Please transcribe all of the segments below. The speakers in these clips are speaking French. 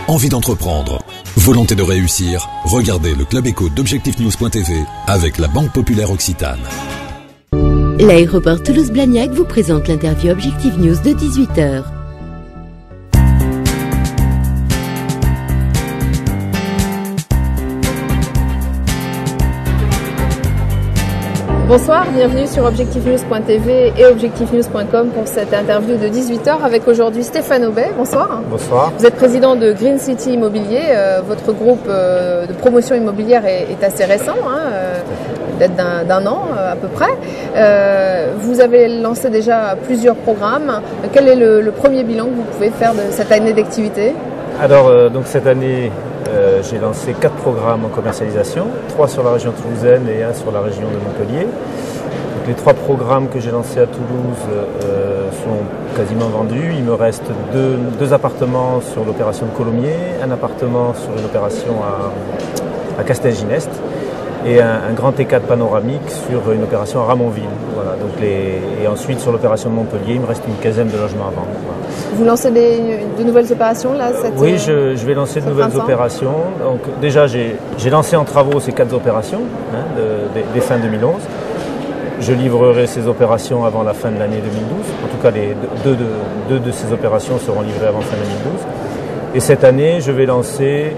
envie d'entreprendre, volonté de réussir, regardez le Club Éco d'Objectifnews.tv avec la Banque Populaire Occitane. L'aéroport Toulouse-Blagnac vous présente l'interview Objectif News de 18h. Bonsoir, bienvenue sur objectifnews.tv et objectifnews.com pour cette interview de 18h avec aujourd'hui Stéphane Aubet. Bonsoir. Bonsoir. Vous êtes président de Green City Immobilier. Votre groupe de promotion immobilière est assez récent, peut-être d'un an à peu près. Vous avez lancé déjà plusieurs programmes. Quel est le premier bilan que vous pouvez faire de cette année d'activité? Alors, donc cette année, j'ai lancé 4 programmes en commercialisation, 3 sur la région toulousaine et 1 sur la région de Montpellier. Donc, les 3 programmes que j'ai lancés à Toulouse sont quasiment vendus. Il me reste 2 appartements sur l'opération de Colomiers, un appartement sur une opération à Castelginest et un grand T4 panoramique sur une opération à Ramonville. Voilà, donc et ensuite sur l'opération de Montpellier, il me reste une quinzaine de logements à vendre. Voilà. Vous lancez de nouvelles opérations là Oui, je vais lancer de nouvelles opérations. Donc déjà, j'ai lancé en travaux ces 4 opérations dès fin 2011. Je livrerai ces opérations avant la fin de l'année 2012. En tout cas, les deux de ces opérations seront livrées avant fin 2012. Et cette année, je vais lancer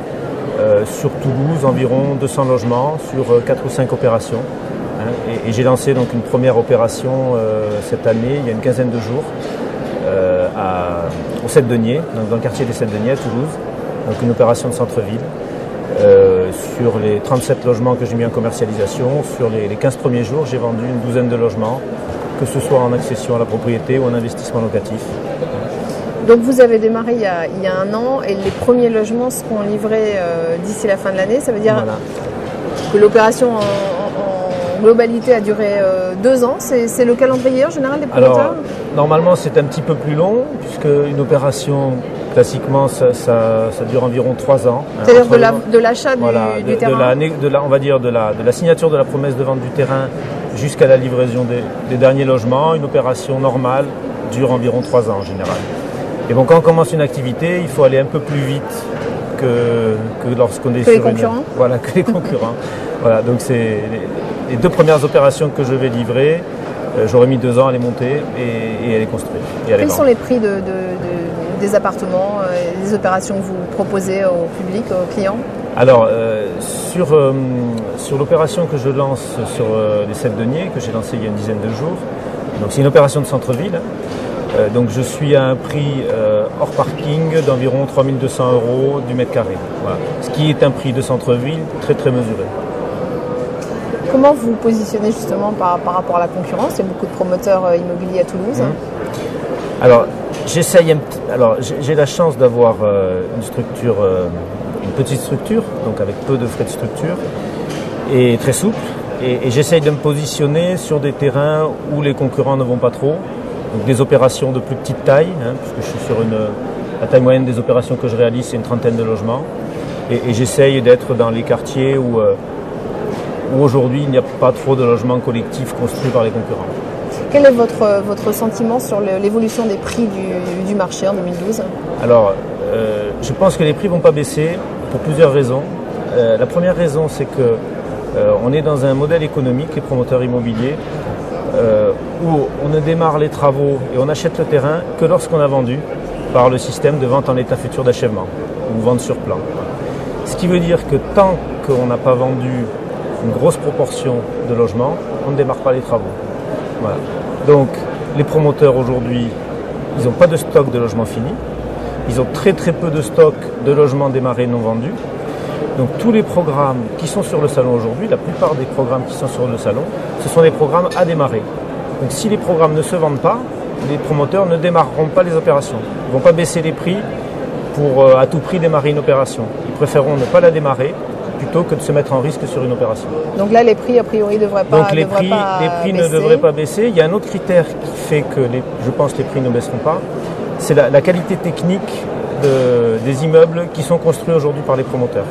sur Toulouse environ 200 logements sur 4 ou 5 opérations. Et j'ai lancé donc une première opération cette année, il y a une quinzaine de jours. Au Sept-Deniers, dans le quartier des Sept-Deniers à Toulouse, donc une opération de centre-ville. Sur les 37 logements que j'ai mis en commercialisation, sur les 15 premiers jours, j'ai vendu une douzaine de logements, que ce soit en accession à la propriété ou en investissement locatif. Donc vous avez démarré il y a un an et les premiers logements seront livrés d'ici la fin de l'année. Ça veut dire que l'opération en globalité a duré 2 ans. C'est le calendrier en général des promoteurs? Alors, normalement, c'est un petit peu plus long, puisque une opération, classiquement, ça dure environ 3 ans. C'est-à-dire de l'achat du terrain? On va dire de la signature de la promesse de vente du terrain jusqu'à la livraison des derniers logements. Une opération normale dure environ 3 ans en général. Et bon, quand on commence une activité, il faut aller un peu plus vite que lorsqu'on est sur les concurrents. Voilà, que les concurrents. Voilà, donc c'est les 2 premières opérations que je vais livrer. J'aurais mis 2 ans à les monter et à les construire. Quels sont les prix des appartements et des opérations que vous proposez au public, aux clients? Alors, sur l'opération que je lance sur les Sept-Deniers, que j'ai lancé il y a une dizaine de jours, donc c'est une opération de centre-ville. Donc je suis à un prix hors parking d'environ 3 200 € du mètre carré. Voilà. Ce qui est un prix de centre-ville très très mesuré. Comment vous positionnez justement par rapport à la concurrence? Il y a beaucoup de promoteurs immobiliers à Toulouse. Alors j'ai la chance d'avoir une petite structure, donc avec peu de frais de structure et très souple. Et j'essaye de me positionner sur des terrains où les concurrents ne vont pas trop. Donc des opérations de plus petite taille, puisque je suis sur la taille moyenne des opérations que je réalise, c'est une trentaine de logements. Et j'essaye d'être dans les quartiers où aujourd'hui il n'y a pas trop de logements collectifs construits par les concurrents. Quel est votre sentiment sur l'évolution des prix du marché en 2012? Alors, je pense que les prix ne vont pas baisser pour plusieurs raisons. La première raison, c'est que on est dans un modèle économique, les promoteurs immobiliers, où on ne démarre les travaux et on achète le terrain que lorsqu'on a vendu par le système de vente en état futur d'achèvement ou vente sur plan. Ce qui veut dire que tant qu'on n'a pas vendu une grosse proportion de logements, on ne démarre pas les travaux. Voilà. Donc les promoteurs aujourd'hui, ils n'ont pas de stock de logements finis, ils ont très très peu de stock de logements démarrés non vendus. Donc tous les programmes qui sont sur le salon aujourd'hui, la plupart des programmes qui sont sur le salon, ce sont des programmes à démarrer. Donc si les programmes ne se vendent pas, les promoteurs ne démarreront pas les opérations. Ils ne vont pas baisser les prix pour à tout prix démarrer une opération. Ils préféreront ne pas la démarrer plutôt que de se mettre en risque sur une opération. Donc là, les prix, a priori, ne devraient pas Donc les prix ne devraient pas baisser. Il y a un autre critère qui fait que je pense que les prix ne baisseront pas, c'est la qualité technique des immeubles qui sont construits aujourd'hui par les promoteurs.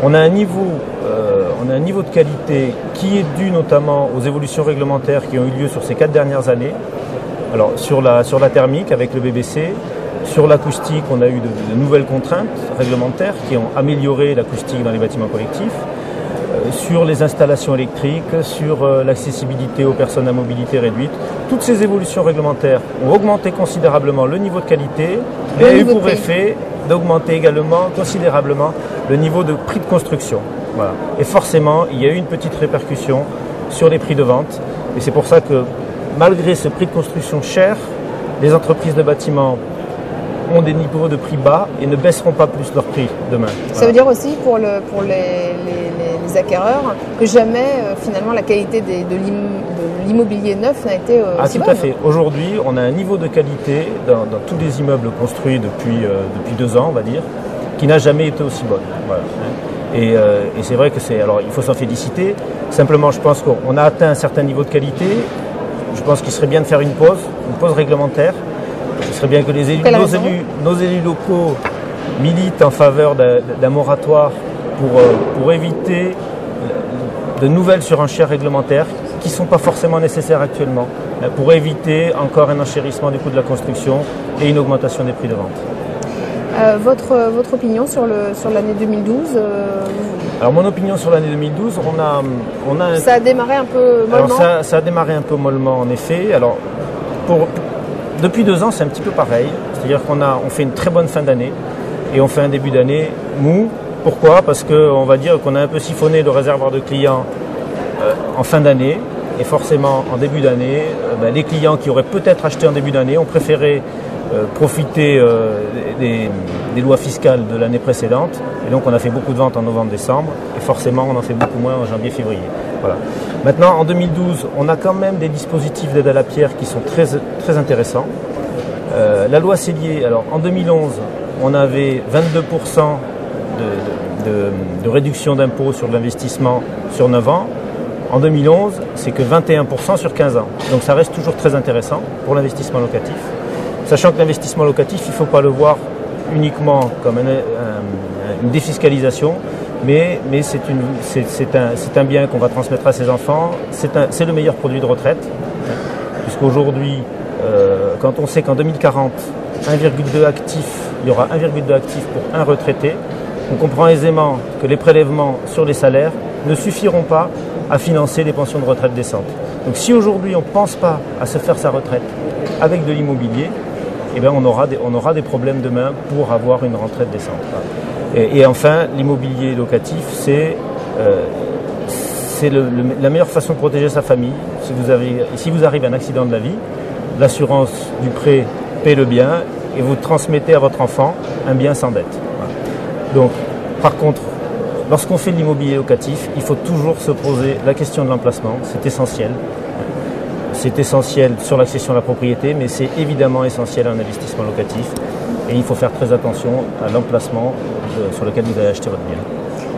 On a un niveau de qualité qui est dû notamment aux évolutions réglementaires qui ont eu lieu sur ces 4 dernières années. Alors sur la thermique avec le BBC, Sur l'acoustique, on a eu de nouvelles contraintes réglementaires qui ont amélioré l'acoustique dans les bâtiments collectifs. Sur les installations électriques, sur l'accessibilité aux personnes à mobilité réduite. Toutes ces évolutions réglementaires ont augmenté considérablement le niveau de qualité et a eu pour effet d'augmenter également considérablement le niveau de prix de construction. Voilà. Et forcément, il y a eu une petite répercussion sur les prix de vente. Et c'est pour ça que malgré ce prix de construction cher, les entreprises de bâtiments ont des niveaux de prix bas et ne baisseront pas plus leur prix demain. Voilà. Ça veut dire aussi pour les acquéreurs que jamais finalement la qualité de l'immobilier neuf n'a été aussi bonne. Tout à fait. Aujourd'hui, on a un niveau de qualité dans tous les immeubles construits depuis 2 ans, on va dire, qui n'a jamais été aussi bonne. Voilà. Et c'est vrai que alors il faut s'en féliciter. Simplement, je pense qu'on a atteint un certain niveau de qualité. Je pense qu'il serait bien de faire une pause réglementaire. Ce serait bien que nos élus locaux militent en faveur d'un moratoire pour éviter de nouvelles surenchères réglementaires qui ne sont pas forcément nécessaires actuellement, pour éviter encore un enchérissement du coût de la construction et une augmentation des prix de vente. Votre opinion sur l'année 2012 Alors mon opinion sur l'année 2012, ça a démarré un peu mollement. Alors ça a démarré un peu mollement en effet. Alors depuis 2 ans, c'est un petit peu pareil. C'est-à-dire qu'on fait une très bonne fin d'année et on fait un début d'année mou. Pourquoi ? Parce qu'on va dire qu'on a un peu siphonné le réservoir de clients en fin d'année. Et forcément, en début d'année, les clients qui auraient peut-être acheté en début d'année ont préféré profiter des lois fiscales de l'année précédente. Et donc, on a fait beaucoup de ventes en novembre-décembre. Et forcément, on en fait beaucoup moins en janvier-février. Voilà. Maintenant, en 2012, on a quand même des dispositifs d'aide à la pierre qui sont très, très intéressants. La loi Cellier, alors en 2011, on avait 22% de réduction d'impôt sur l'investissement sur 9 ans. En 2011, c'est que 21% sur 15 ans. Donc ça reste toujours très intéressant pour l'investissement locatif. Sachant que l'investissement locatif, il ne faut pas le voir uniquement comme une défiscalisation, mais c'est un bien qu'on va transmettre à ses enfants. C'est le meilleur produit de retraite, puisqu'aujourd'hui, quand on sait qu'en 2040, 1,2 actifs, il y aura 1,2 actifs pour un retraité, on comprend aisément que les prélèvements sur les salaires ne suffiront pas à financer les pensions de retraite décentes. Donc si aujourd'hui on ne pense pas à se faire sa retraite avec de l'immobilier, eh bien on aura des problèmes demain pour avoir une retraite décente. Et enfin, l'immobilier locatif, c'est la meilleure façon de protéger sa famille. Si vous arrivez à un accident de la vie, l'assurance du prêt paie le bien et vous transmettez à votre enfant un bien sans dette. Voilà. Donc, par contre, lorsqu'on fait de l'immobilier locatif, il faut toujours se poser la question de l'emplacement, c'est essentiel. C'est essentiel sur l'accession à la propriété, mais c'est évidemment essentiel à un investissement locatif. Et il faut faire très attention à l'emplacement sur lequel vous allez acheter votre bien.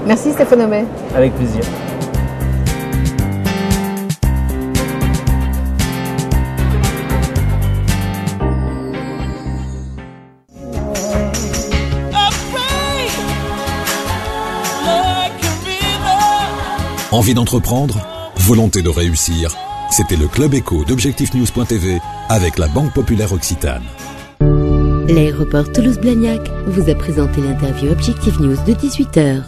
Merci Stéphane Homais. Avec plaisir. Envie d'entreprendre ? Volonté de réussir ? C'était le Club Éco d'Objectif-News.tv avec la Banque Populaire Occitane. L'aéroport Toulouse-Blagnac vous a présenté l'interview Objectif News de 18h.